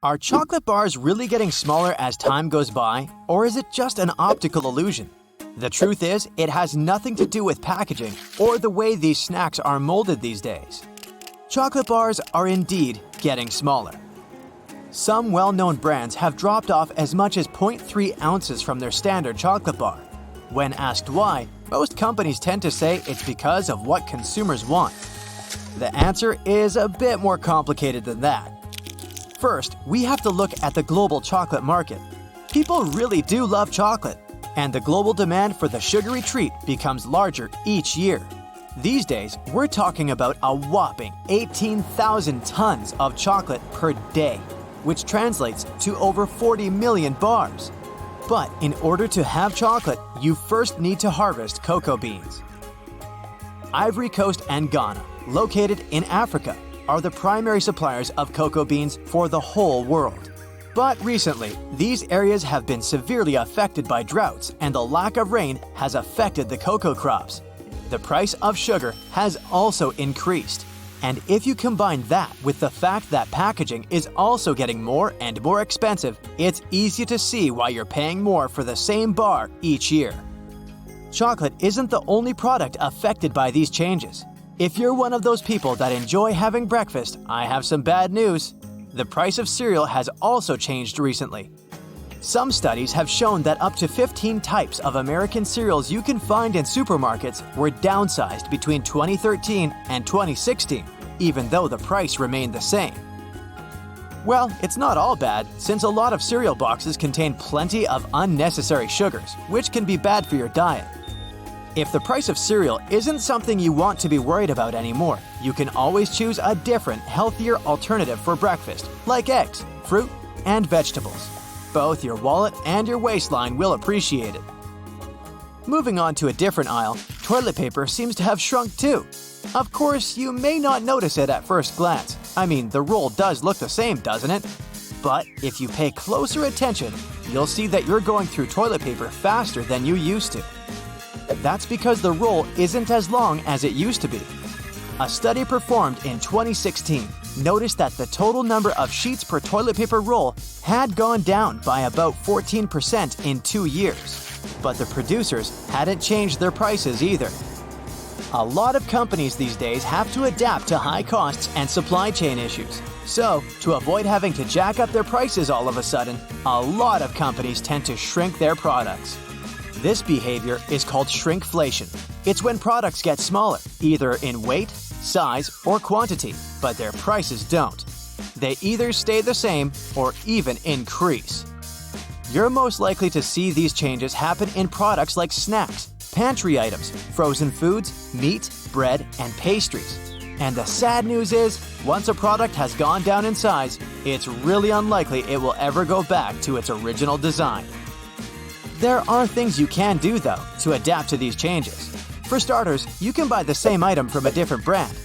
Are chocolate bars really getting smaller as time goes by, or is it just an optical illusion? The truth is, it has nothing to do with packaging or the way these snacks are molded these days. Chocolate bars are indeed getting smaller. Some well-known brands have dropped off as much as 0.3 ounces from their standard chocolate bar. When asked why, most companies tend to say it's because of what consumers want. The answer is a bit more complicated than that. First, we have to look at the global chocolate market. People really do love chocolate, and the global demand for the sugary treat becomes larger each year. These days, we're talking about a whopping 18,000 tons of chocolate per day, which translates to over 40 million bars. But in order to have chocolate, you first need to harvest cocoa beans. Ivory Coast and Ghana, located in Africa, are the primary suppliers of cocoa beans for the whole world. But recently, these areas have been severely affected by droughts, and the lack of rain has affected the cocoa crops. The price of sugar has also increased. And if you combine that with the fact that packaging is also getting more and more expensive, it's easy to see why you're paying more for the same bar each year. Chocolate isn't the only product affected by these changes. If you're one of those people that enjoy having breakfast, I have some bad news. The price of cereal has also changed recently. Some studies have shown that up to 15 types of American cereals you can find in supermarkets were downsized between 2013 and 2016, even though the price remained the same. Well, it's not all bad, since a lot of cereal boxes contain plenty of unnecessary sugars, which can be bad for your diet. If the price of cereal isn't something you want to be worried about anymore, you can always choose a different, healthier alternative for breakfast, like eggs, fruit, and vegetables. Both your wallet and your waistline will appreciate it. Moving on to a different aisle, toilet paper seems to have shrunk too. Of course, you may not notice it at first glance. I mean, the roll does look the same, doesn't it? But if you pay closer attention, you'll see that you're going through toilet paper faster than you used to. That's because the roll isn't as long as it used to be. A study performed in 2016 noticed that the total number of sheets per toilet paper roll had gone down by about 14% in 2 years. But the producers hadn't changed their prices either. A lot of companies these days have to adapt to high costs and supply chain issues. So, to avoid having to jack up their prices all of a sudden, a lot of companies tend to shrink their products. This behavior is called shrinkflation. It's when products get smaller, either in weight, size, or quantity, but their prices don't. They either stay the same or even increase. You're most likely to see these changes happen in products like snacks, pantry items, frozen foods, meat, bread, and pastries. And the sad news is, once a product has gone down in size, it's really unlikely it will ever go back to its original design. There are things you can do, though, to adapt to these changes. For starters, you can buy the same item from a different brand.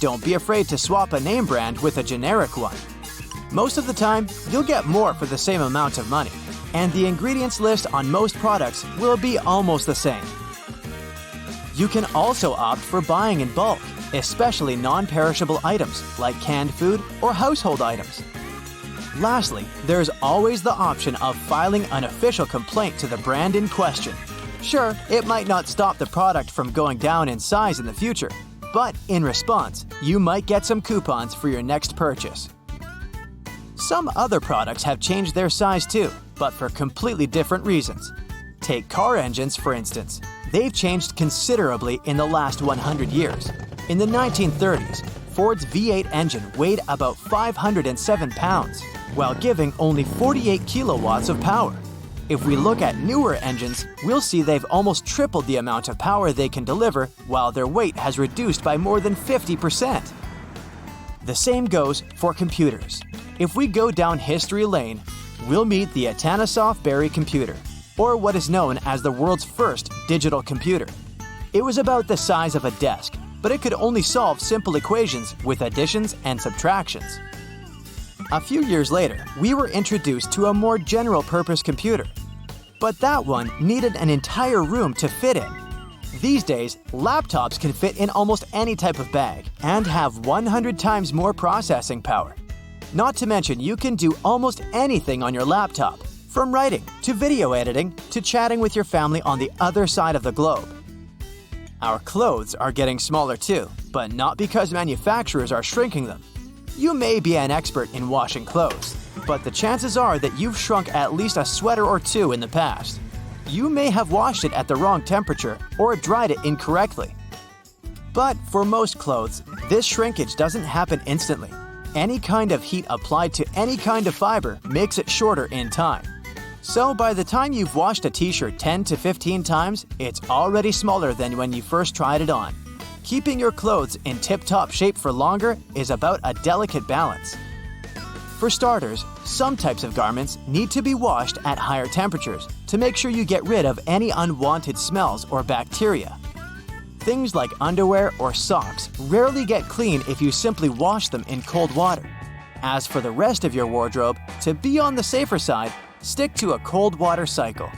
Don't be afraid to swap a name brand with a generic one. Most of the time, you'll get more for the same amount of money, and the ingredients list on most products will be almost the same. You can also opt for buying in bulk, especially non-perishable items like canned food or household items. Lastly, there's always the option of filing an official complaint to the brand in question. Sure, it might not stop the product from going down in size in the future, but in response, you might get some coupons for your next purchase. Some other products have changed their size too, but for completely different reasons. Take car engines, for instance. They've changed considerably in the last 100 years. In the 1930s, Ford's V8 engine weighed about 507 pounds, while giving only 48 kilowatts of power. If we look at newer engines, we'll see they've almost tripled the amount of power they can deliver, while their weight has reduced by more than 50%. The same goes for computers. If we go down history lane, we'll meet the Atanasoff Berry computer, or what is known as the world's first digital computer. It was about the size of a desk, but it could only solve simple equations with additions and subtractions. A few years later, we were introduced to a more general-purpose computer. But that one needed an entire room to fit in. These days, laptops can fit in almost any type of bag and have 100 times more processing power. Not to mention, you can do almost anything on your laptop, from writing to video editing to chatting with your family on the other side of the globe. Our clothes are getting smaller too, but not because manufacturers are shrinking them. You may be an expert in washing clothes, but the chances are that you've shrunk at least a sweater or two in the past. You may have washed it at the wrong temperature or dried it incorrectly. But for most clothes, this shrinkage doesn't happen instantly. Any kind of heat applied to any kind of fiber makes it shorter in time. So by the time you've washed a t-shirt 10 to 15 times, it's already smaller than when you first tried it on. Keeping your clothes in tip-top shape for longer is about a delicate balance. For starters, some types of garments need to be washed at higher temperatures to make sure you get rid of any unwanted smells or bacteria. Things like underwear or socks rarely get clean if you simply wash them in cold water. As for the rest of your wardrobe, to be on the safer side, stick to a cold water cycle.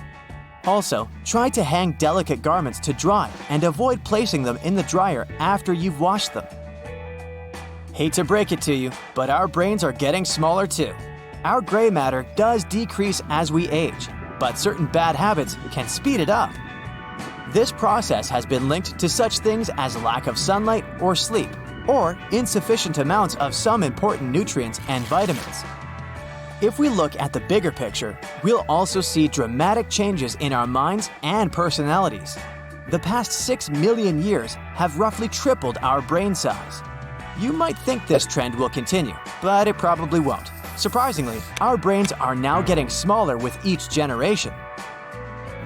Also, try to hang delicate garments to dry and avoid placing them in the dryer after you've washed them. Hate to break it to you, but our brains are getting smaller too. Our gray matter does decrease as we age, but certain bad habits can speed it up. This process has been linked to such things as lack of sunlight or sleep, or insufficient amounts of some important nutrients and vitamins. If we look at the bigger picture, we'll also see dramatic changes in our minds and personalities. The past 6 million years have roughly tripled our brain size. You might think this trend will continue, but it probably won't. Surprisingly, our brains are now getting smaller with each generation.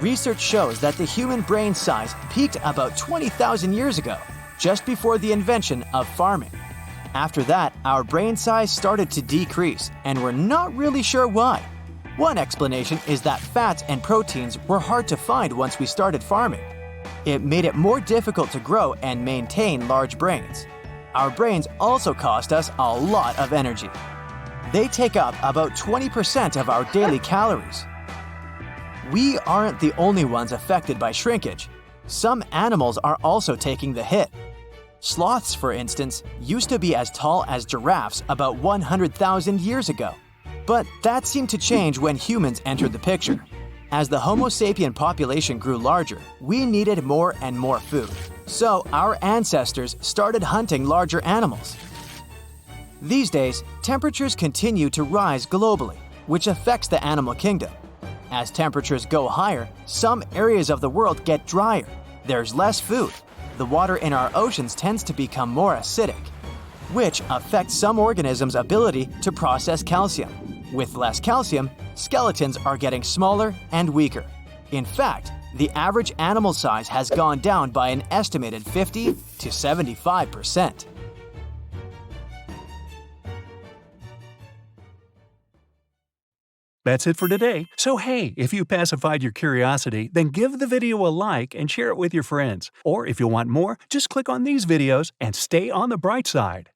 Research shows that the human brain size peaked about 20,000 years ago, just before the invention of farming. After that, our brain size started to decrease, and we're not really sure why. One explanation is that fats and proteins were hard to find once we started farming. It made it more difficult to grow and maintain large brains. Our brains also cost us a lot of energy. They take up about 20% of our daily calories. We aren't the only ones affected by shrinkage. Some animals are also taking the hit. Sloths, for instance, used to be as tall as giraffes about 100,000 years ago. But that seemed to change when humans entered the picture. As the Homo sapien population grew larger, we needed more and more food. So our ancestors started hunting larger animals. These days, temperatures continue to rise globally, which affects the animal kingdom. As temperatures go higher, some areas of the world get drier. There's less food. The water in our oceans tends to become more acidic, which affects some organisms' ability to process calcium. With less calcium, skeletons are getting smaller and weaker. In fact, the average animal size has gone down by an estimated 50 to 75%. That's it for today. So hey, if you pacified your curiosity, then give the video a like and share it with your friends. Or if you want more, just click on these videos and stay on the bright side.